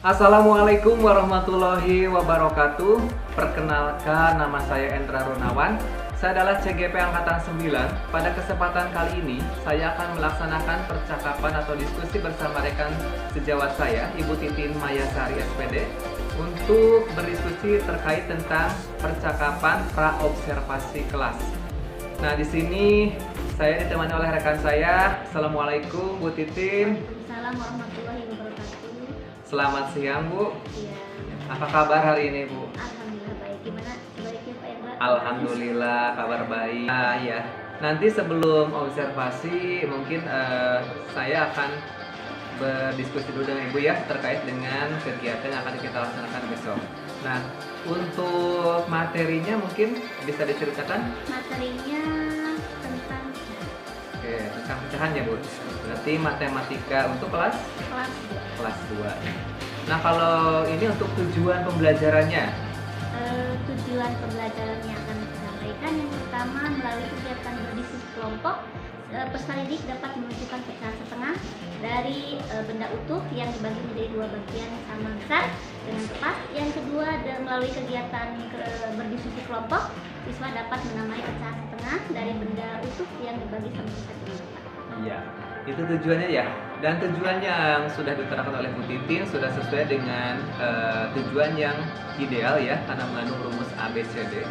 Assalamualaikum warahmatullahi wabarakatuh. Perkenalkan, nama saya Endra Runawan. Saya adalah CGP Angkatan 9. Pada kesempatan kali ini, saya akan melaksanakan percakapan atau diskusi bersama rekan sejawat saya, Ibu Titin Mayasari SPD, untuk berdiskusi terkait tentang percakapan pra-observasi kelas. Nah, di sini saya ditemani oleh rekan saya. Assalamualaikum, Bu Titin. Waalaikumsalam warahmatullahi wabarakatuh. Selamat siang, Bu. Iya. Apa kabar hari ini, Bu? Alhamdulillah baik. Gimana sebaiknya Pak Endra? Alhamdulillah kabar baik. Ya, nanti sebelum observasi mungkin saya akan berdiskusi dulu dengan Ibu ya terkait dengan kegiatan yang akan kita laksanakan besok. Nah, untuk materinya mungkin bisa diceritakan? Materinya tentang Oke, tentang pecahan ya, Bu. Berarti matematika untuk kelas kelas 2. Nah, kalau ini untuk tujuan pembelajarannya. 2. Tujuan pembelajaran yang akan disampaikan yang pertama, melalui kegiatan berdiskusi kelompok, peserta didik dapat menentukan pecahan setengah dari benda utuh yang dibagi menjadi 2 bagian sama besar dengan tepat. Yang kedua, melalui kegiatan berdiskusi kelompok, siswa dapat menamai pecahan setengah dari benda utuh yang dibagi sama besar dengan tepat. Iya, itu tujuannya ya. Dan tujuan yang sudah diterapkan oleh Bu Titin sudah sesuai dengan tujuan yang ideal ya, karena mengandung rumus ABCD.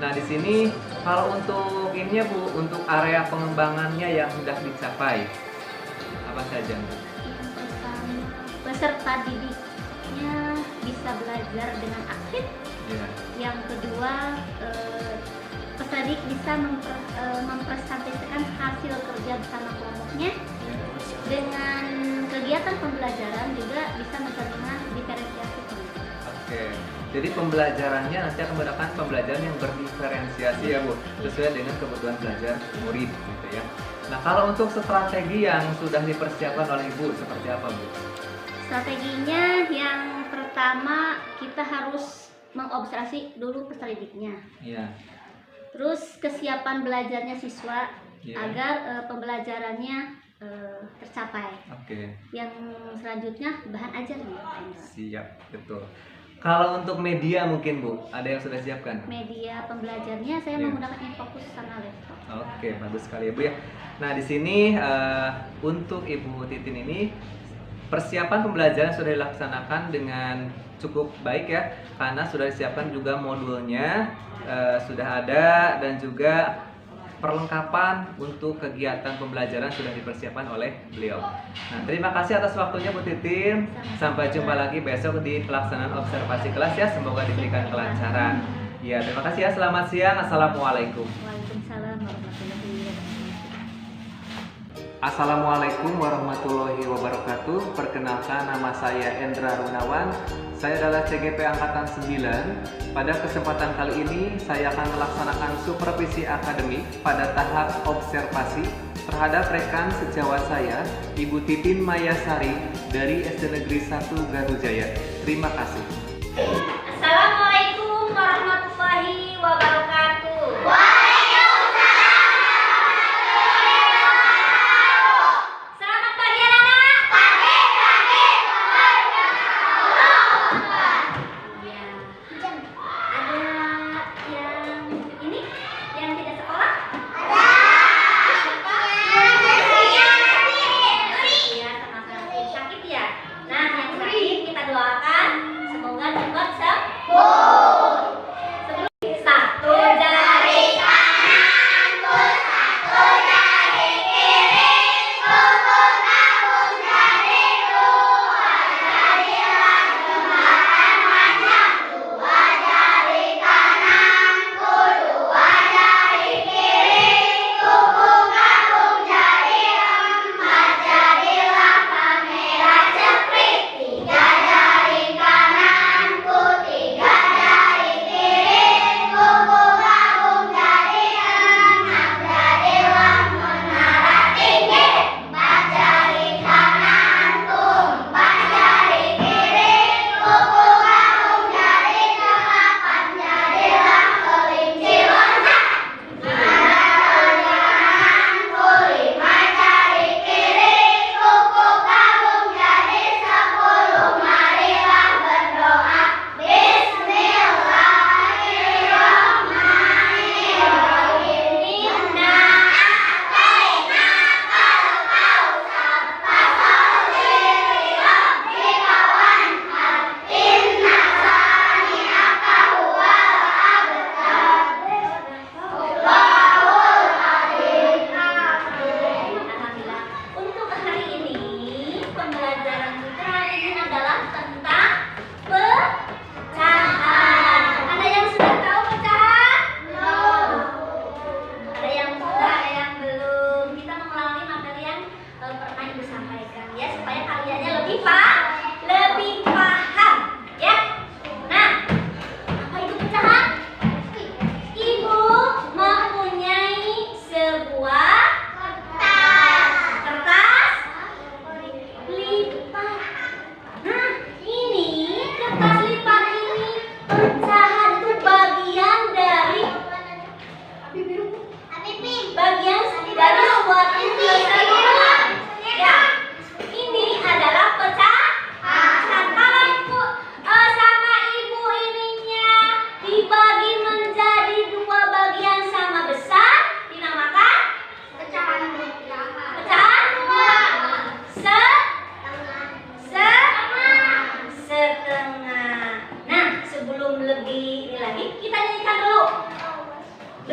Nah, di sini kalau untuk ininya Bu, untuk area pengembangannya yang sudah dicapai apa saja, Bu? Yang pertama, peserta didiknya bisa belajar dengan aktif. Ya. Yang kedua, peserta didik bisa mempresentasikan hasil kerja bersama kelompoknya. Dengan kegiatan pembelajaran juga bisa menerima diferensiasi kelompok. Oke. Jadi pembelajarannya nanti akan menggunakan pembelajaran yang berdiferensiasi ya, Bu, sesuai dengan kebutuhan belajar murid gitu ya. Nah, kalau untuk strategi yang sudah dipersiapkan oleh Ibu seperti apa, Bu? Strateginya yang pertama, kita harus mengobservasi dulu peserta didiknya. Iya. Terus kesiapan belajarnya siswa Iya. agar pembelajarannya tercapai. Oke. Yang selanjutnya bahan ajarnya. Siap, betul. Kalau untuk media mungkin Bu, ada yang sudah siapkan? Media pembelajarnya saya Iya. menggunakan infocus sama laptop. Oke, bagus sekali ya Bu ya. Nah, di sini untuk Ibu Titin ini persiapan pembelajaran sudah dilaksanakan dengan cukup baik ya, karena sudah disiapkan juga modulnya, sudah ada, dan juga perlengkapan untuk kegiatan pembelajaran sudah dipersiapkan oleh beliau. Nah, terima kasih atas waktunya Bu Titin. Sampai jumpa lagi besok di pelaksanaan observasi kelas ya. Semoga diberikan kelancaran. Ya, terima kasih ya. Selamat siang. Assalamualaikum. Waalaikumsalam warahmatullahi wabarakatuh. Assalamualaikum warahmatullahi wabarakatuh. Perkenalkan, nama saya Endra Runawan. Saya adalah CGP Angkatan 9. Pada kesempatan kali ini saya akan melaksanakan supervisi akademik pada tahap observasi terhadap rekan sejawat saya, Ibu Titin Mayasari dari SD Negeri 1 Garujaya. Terima kasih. Assalamualaikum warahmatullahi wabarakatuh. Selamat pagi anak-anak. Ya. Ada yang ini yang tidak sekolah? Siapa? Iya, sama-sama sakit ya. Nah, yang sakit kita doakan semoga cepat sembuh.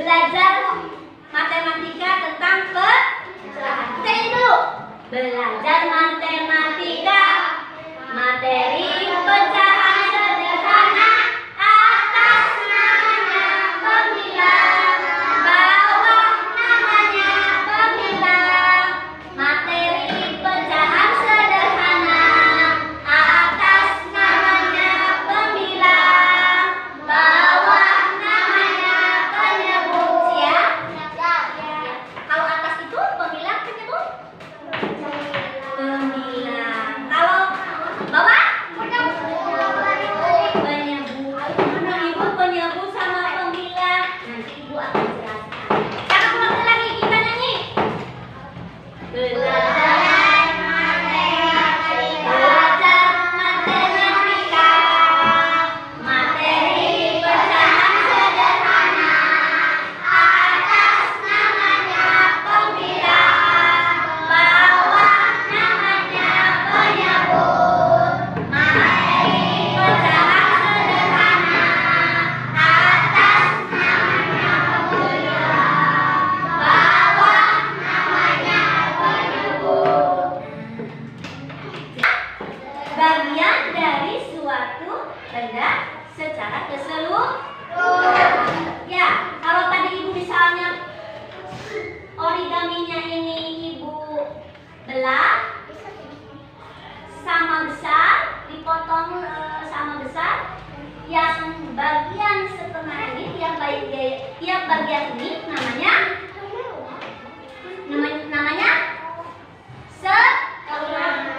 belajar matematika tentang pecahan. Kita dulu. Belajar matematika, materi pecahan sederhana, atas namanya pembilang, bawah namanya pembilang. Materi pecahan sederhana, atas namanya pembilang, bawah namanya penyebut. Siap? Kalau atas itu pembilang, penyebut? Pembilang. Kalau bawah? Penyebut. Penyebut sama pembilang. Nanti Ibu akan jelaskan. Cara ulang lagi, kita nyanyi. Belajar matematika, materi pecahan sederhana, atas namanya pembilang, bawah namanya penyebut. Materi pecahan sederhana, atas namanya pembilang, bawah namanya penyebut. Bagian dari suatu benda secara keseluruhan. Ya, kalau tadi Ibu misalnya origaminya ini Ibu belah sama besar, dipotong sama besar. Yang bagian setengah ini, tiap bagian ini namanya setengah.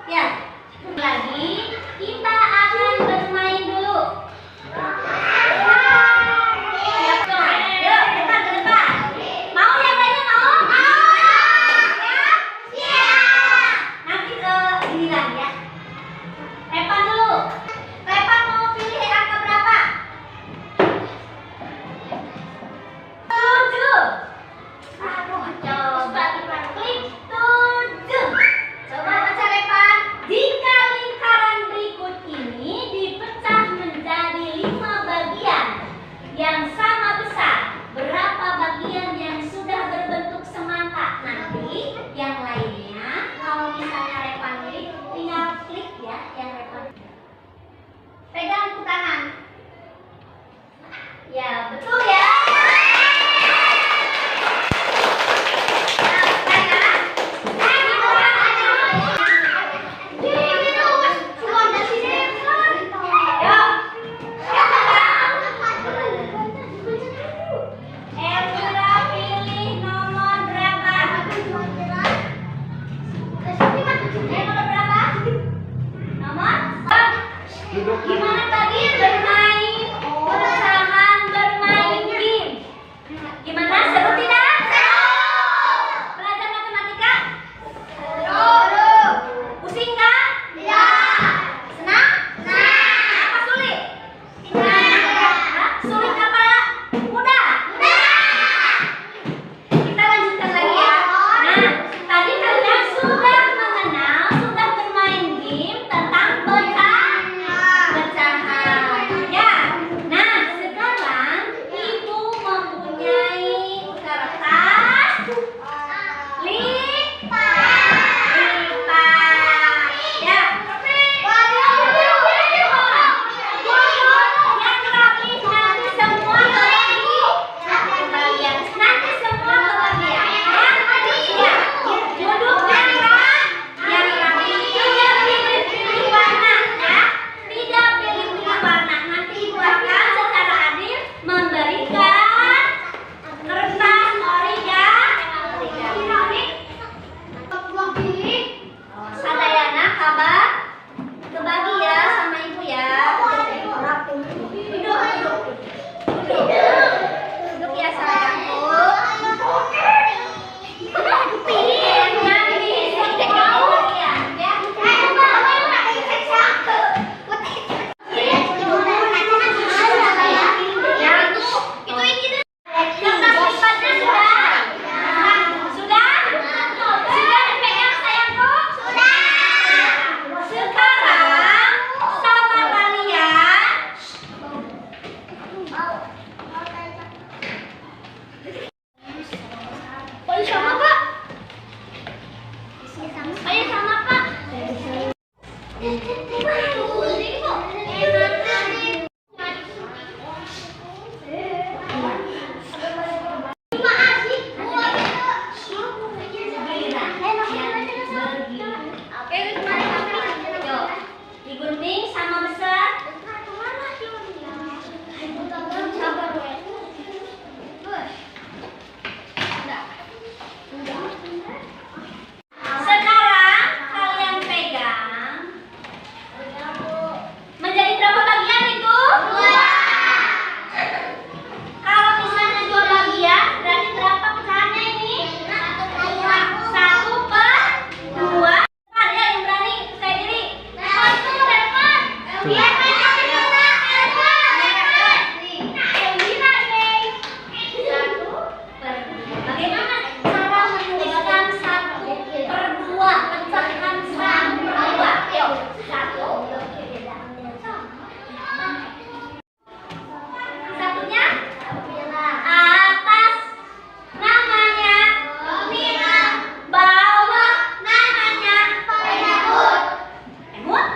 Ya, lagi kita akan bermain dulu. Siap dong? Yuk, depan ke depan. Mau yang lainnya mau? Siap? Siap. Nanti ini lagi ya. Repan dulu. Repan mau pilih angka berapa? 7. Coba kita klik 7. Coba baca Repan. Jika lingkaran berikut ini dipecah menjadi 5 bagian yang sama besar, berapa bagian yang sudah berbentuk semangka? Nanti yang lainnya, kalau misalnya Repan klik, tinggal klik ya yang Repan. Pegang ke tangan. Ya, betul ya. Gimana tadi bermain pecahan, bermain game? Gimana, seru tidak? Belajar matematika? Seru. Pusing nggak? Tidak. Senang? Apa sulit? Hah? Sulit apa mudah? Kita lanjutkan lagi ya. Nah, tadi kalian sudah mengenal, sudah bermain game tentang pecahan. Digunting sama besar. Sekarang kalian pegang. Menjadi berapa bagian itu? Kalau misalnya 2 bagian, berarti berapa pecahannya ini? 1/2. Ada yang berani saya diri. Bagaimana cara menuliskan 1/2? Pecahkan 1/2. Yuk, 1. Satunya atas namanya Mira, bawah namanya Emut.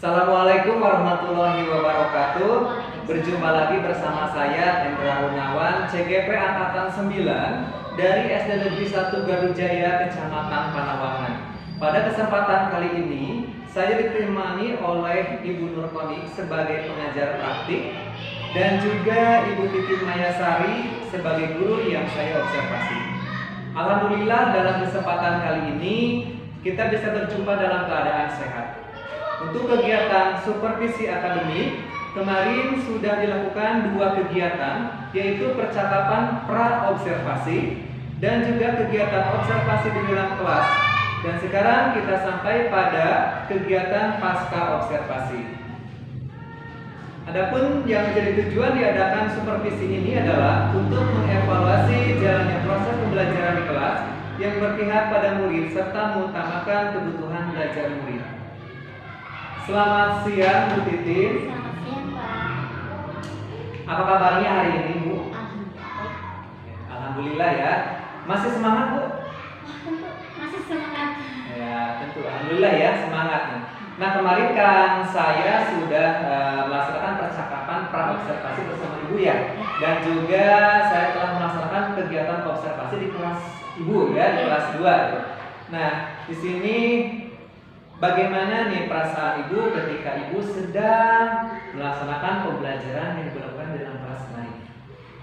Assalamualaikum warahmatullahi wabarakatuh. Berjumpa lagi bersama saya Hendra Gunawan, CGP Angkatan 9 dari SD Negeri 1 Garujaya, Kecamatan Panawangan. Pada kesempatan kali ini, saya ditemani oleh Ibu Nurkonik sebagai pengajar praktik dan juga Ibu Titin Mayasari sebagai guru yang saya observasi. Alhamdulillah, dalam kesempatan kali ini kita bisa berjumpa dalam keadaan sehat. Untuk kegiatan supervisi akademik, kemarin sudah dilakukan 2 kegiatan, yaitu percakapan pra-observasi dan juga kegiatan observasi di dalam kelas. Dan sekarang kita sampai pada kegiatan pasca observasi. Adapun yang menjadi tujuan diadakan supervisi ini adalah untuk mengevaluasi jalannya proses pembelajaran di kelas yang berpihak pada murid serta mengutamakan kebutuhan belajar murid. Selamat siang Bu Titin. Selamat siang Pak. Apa kabarnya hari ini Bu? Alhamdulillah. Alhamdulillah ya. Masih semangat Bu? Tentu masih semangat. Ya tentu. Alhamdulillah ya semangat. Nah kemarin kan saya sudah melaksanakan percakapan pra-observasi bersama Ibu ya. Dan juga saya telah melaksanakan kegiatan observasi di kelas Ibu ya, di kelas 2. Nah di sini bagaimana nih perasaan Ibu ketika Ibu sedang melaksanakan pembelajaran yang dilakukan dalam kelas lain?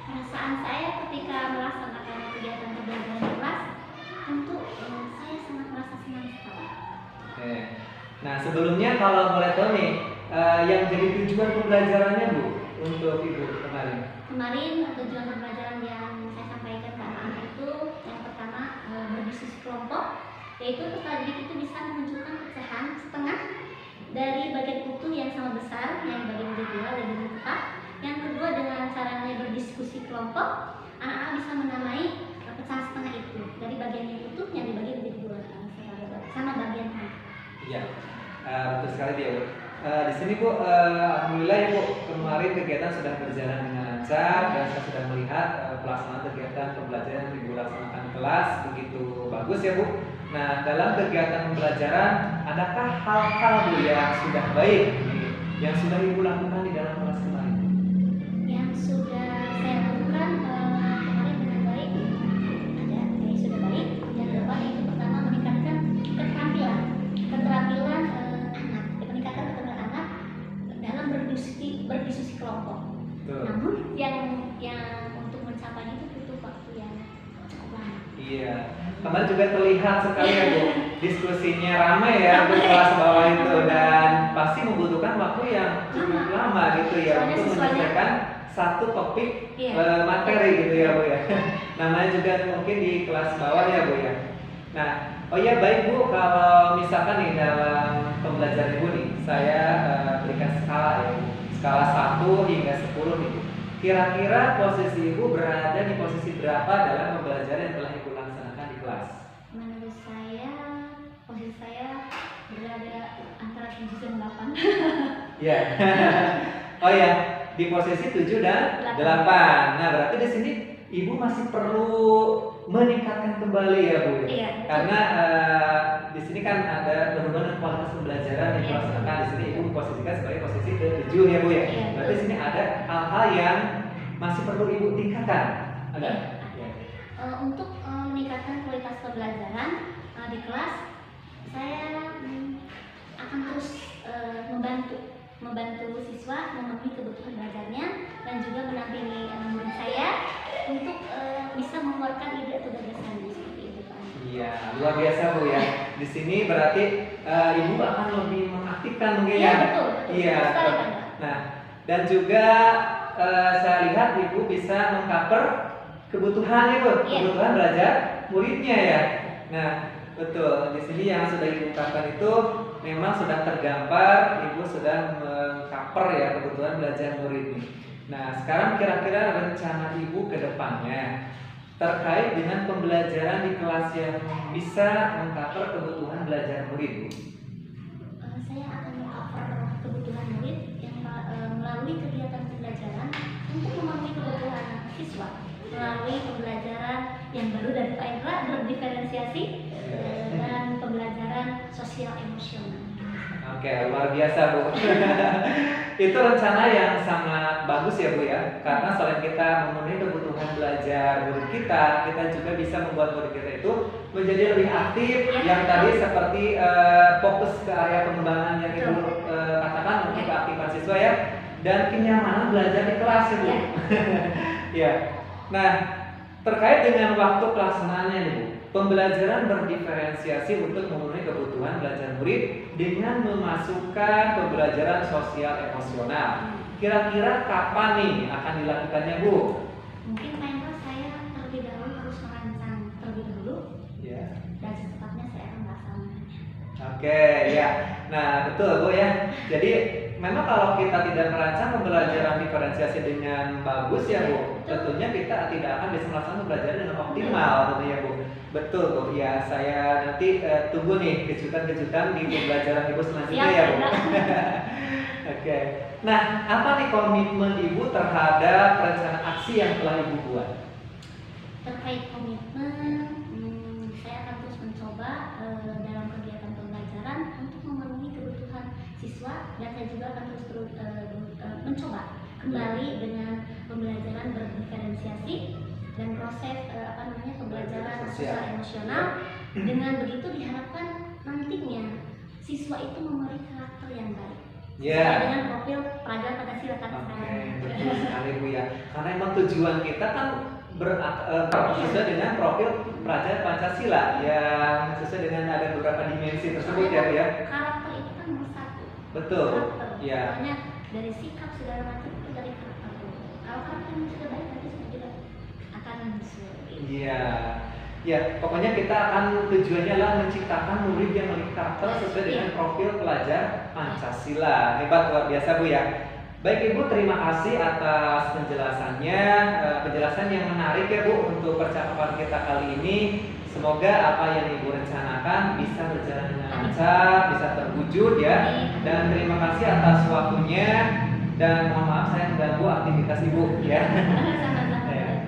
Perasaan saya ketika melaksanakan kegiatan pembelajaran di kelas, tentu saya sangat merasa senang sekali. Oke. Nah sebelumnya kalau boleh tahu nih, yang jadi tujuan pembelajarannya Bu untuk Ibu kemarin? Kemarin tujuan pembelajaran yang saya sampaikan ke anak-anak itu yang pertama berdiskusi kelompok, yaitu peserta didik itu bisa menunjukkan pecahan setengah dari bagian utuh yang sama besar yang dibagi menjadi 2 dan dengan tepat. Yang kedua, dengan caranya berdiskusi kelompok, anak-anak bisa menamai pecahan setengah itu dari bagian yang utuh yang dibagi menjadi 2 sama bagian tengah. Iya, betul sekali dia Bu. Di sini Bu, alhamdulillah ya Bu, kemarin kegiatan sudah berjalan dengan lancar dan saya sudah melihat pelaksanaan kegiatan pembelajaran yang Ibu laksanakan di kelas begitu bagus ya Bu. Nah dalam kegiatan pembelajaran, adakah hal-hal Bu yang sudah baik yang sudah Ibu lakukan di dalam kelas kemarin? Yang sudah saya lakukan kemarin dengan baik ada yang sudah baik. Yang kedua itu pertama meningkatkan keterampilan meningkatkan keterampilan anak dalam berdiskusi kelompok. Namun yang untuk mencapainya itu butuh waktu yang cukup lama. Iya, kemarin juga terlihat sekali ya Bu, diskusinya ramai ya di kelas bawah itu dan pasti membutuhkan waktu yang cukup lama gitu ya untuk menyelesaikan satu topik materi gitu ya Bu ya. Namanya juga mungkin di kelas bawah ya Bu ya. Nah, oh ya baik Bu, kalau misalkan nih dalam pembelajaran Ibu nih, saya berikan skala ya Bu. Skala 1 hingga 10 nih Bu. Kira-kira posisi Ibu berada di posisi berapa dalam pembelajaran yang telah Ibu laksanakan di kelas? Menurut saya, posisi saya berada antara 7 dan 8. Iya. Oh ya, di posisi 7 dan 8. Nah, berarti di sini Ibu masih perlu meningkatkan kembali ya Bu. Iya. Karena di sini kan ada berhubungan dengan kualitas pembelajaran yang dilaksanakan. Di sini Ibu memposisikan sebagai posisi ke-7 ya Bu ya. Iya. Berarti di sini ada hal-hal yang masih perlu Ibu tingkatkan. Ada? Iya. Untuk meningkatkan kualitas pembelajaran di kelas, saya akan terus membantu siswa memenuhi kebutuhan belajarnya dan juga mendampingi murid saya untuk bisa mengeluarkan ide atau gagasannya seperti itu Pak. Iya, luar biasa Bu ya. Di sini berarti Ibu akan lebih mengaktifkan mungkin ya. Betul. Iya. Sekali, Pak. Nah, dan juga saya lihat Ibu bisa mengcover kebutuhan Ibu, kebutuhan belajar muridnya ya. Nah, betul. Di sini yang sudah Ibu ungkapkan itu memang sudah tergambar, Ibu sudah mengcover ya kebutuhan belajar murid ini. Nah, sekarang kira-kira rencana Ibu ke depannya terkait dengan pembelajaran di kelas yang bisa mengcover kebutuhan belajar murid, Bu. Saya akan mengcover kebutuhan murid yang melalui kegiatan pembelajaran untuk memenuhi kebutuhan siswa melalui pembelajaran yang baru dari Pak Indra berdiferensiasi dan pembelajaran sosial emosional. Oke, luar biasa Bu. Itu rencana yang sangat bagus ya Bu ya, karena selain kita memenuhi kebutuhan belajar murid kita juga bisa membuat murid kita itu menjadi lebih aktif, yang tadi seperti fokus ke area pengembangan yang Ibu katakan untuk keaktifan siswa ya, dan kenyamanan belajar di kelas ya Bu. Ya. Nah, terkait dengan waktu pelaksanaannya nih Bu, pembelajaran berdiferensiasi untuk memenuhi kebutuhan belajar murid dengan memasukkan pembelajaran sosial emosional. Kira-kira kapan nih akan dilakukannya Bu? Mungkin Pak saya terlebih dahulu harus merancang terlebih dahulu, dan secepatnya saya akan melaksanakannya. Oke, ya. Nah, betul Bu ya. Jadi memang kalau kita tidak merancang pembelajaran diferensiasi dengan bagus ya Bu, tentunya kita tidak akan bisa melaksanakan pembelajaran dengan optimal tentunya Bu. Betul Bu, ya saya nanti tunggu nih kejutan-kejutan di pembelajaran Ibu selanjutnya ya Bu. Oke. Nah, apa nih komitmen Ibu terhadap rencana aksi yang telah Ibu buat? Terkait komitmen, saya akan terus mencoba dalam kegiatan pembelajaran untuk memenuhi kebutuhan siswa, dan saya juga akan terus mencoba kembali dengan pembelajaran berdiferensiasi dan proses pembelajaran sosial emosional. Dengan begitu diharapkan nantinya siswa itu memberi karakter yang baik sesuai dengan profil pelajar Pancasila kan sekarang. Betul sekali Bu ya, karena emang tujuan kita kan sesuai dengan profil pelajar Pancasila yang sesuai dengan ada beberapa dimensi tersebut ya Bu ya. Karakter itu kan nomor satu. Betul. Ya. Makanya dari sikap segala macam itu dari karakter. Kalau karakternya sudah baik, nanti semua juga akan sesuai. Iya. Ya, pokoknya kita akan tujuannya adalah menciptakan murid yang memiliki karakter sesuai dengan profil pelajar Pancasila. Hebat, luar biasa Bu ya. Baik Ibu, terima kasih atas penjelasannya, penjelasan yang menarik ya Bu untuk percakapan kita kali ini. Semoga apa yang Ibu rencanakan bisa berjalan dengan lancar, bisa terwujud ya. Dan terima kasih atas waktunya, dan mohon maaf saya mengganggu aktivitas Ibu ya.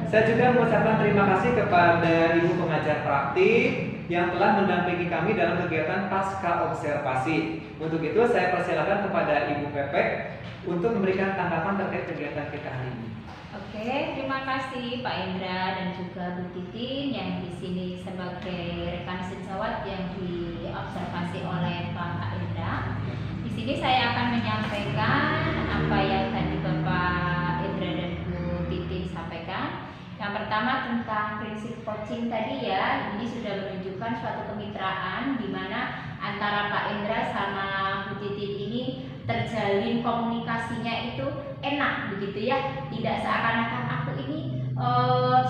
Saya juga mengucapkan terima kasih kepada Ibu pengajar praktik yang telah mendampingi kami dalam kegiatan pasca observasi. Untuk itu saya persilakan kepada Ibu Pepek untuk memberikan tanggapan terkait kegiatan kita hari ini. Oke, terima kasih Pak Indra dan juga Bu Titin yang di sini sebagai rekan sejawat yang diobservasi oleh Pak Indra. Di sini saya akan menyampaikan apa yang tadi Bapak Indra dan Bu Titin sampaikan. Yang pertama tentang prinsip coaching tadi ya, ini sudah menunjukkan suatu kemitraan di mana antara Pak Indra sama Bu Titin ini terjalin komunikasinya itu enak begitu ya, tidak seakan-akan aku ini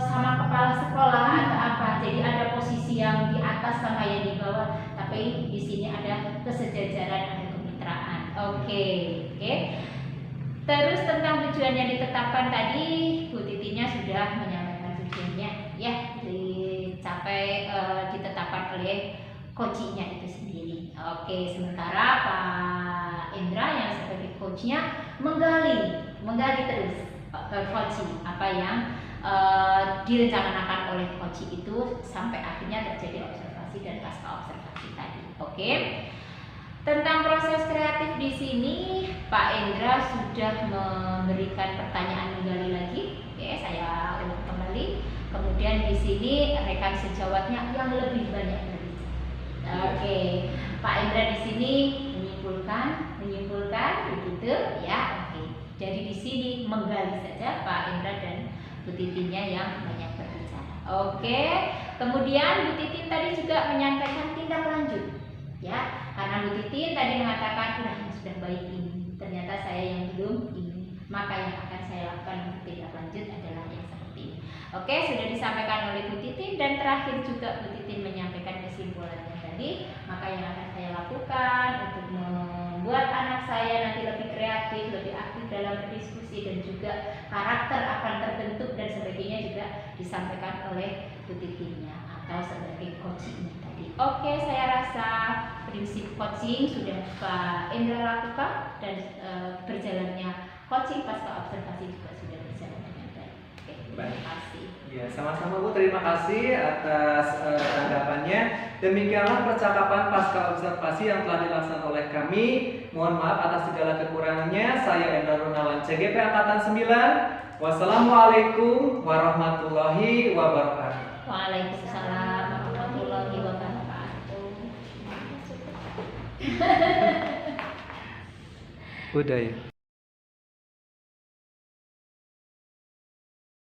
sama kepala sekolah atau apa, jadi ada posisi yang di atas sama yang di bawah, tapi di sini ada kesejajaran, ada kemitraan. Oke. Terus tentang tujuan yang ditetapkan tadi, Bu Titinya sudah menyampaikan tujuannya ya, ditetapkan oleh coachnya itu sendiri. Oke, sementara Pak Indra yang sebagai coachnya menggali terus coaching apa yang direncanakan oleh coach itu sampai akhirnya terjadi observasi dan pasca observasi tadi. Oke. Tentang proses kreatif di sini Pak Indra sudah memberikan pertanyaan menggali lagi. Oke, saya ulang kembali. Kemudian di sini rekan sejawatnya yang lebih banyak berbicara. Oke, Pak Indra di sini menyimpulkan begitu ya. Oke. Jadi di sini menggali saja Pak Indra dan Bu Titinnya yang banyak berbicara. Oke. Kemudian Bu Titin tadi juga menyampaikan tindak lanjut. Ya, karena Bu Titin tadi mengatakan yang sudah baik ini, ternyata saya yang belum ini, maka yang akan saya lakukan untuk tindak lanjut adalah yang seperti ini. Oke, sudah disampaikan oleh Bu Titin dan terakhir juga Bu Titin menyampaikan kesimpulannya tadi, maka yang akan saya lakukan untuk membuat anak saya nanti lebih kreatif, lebih aktif dalam berdiskusi dan juga karakter akan terbentuk dan sebagainya juga disampaikan oleh Bu Titinnya atau sebagai coaching tadi. Oke, saya rasa prinsip coaching sudah Pak Indra lakukan dan berjalannya coaching pasca observasi juga sudah berjalan dengan baik. Oke, Terima kasih. Ya, sama-sama Bu, terima kasih atas tanggapannya. Demikianlah percakapan pasca observasi yang telah dilaksanakan oleh kami. Mohon maaf atas segala kekurangannya. Saya Endra Runawan, CGP Angkatan 9. Wassalamualaikum warahmatullahi wabarakatuh. Waalaikumsalam warahmatullahi wabarakatuh. Udah ya.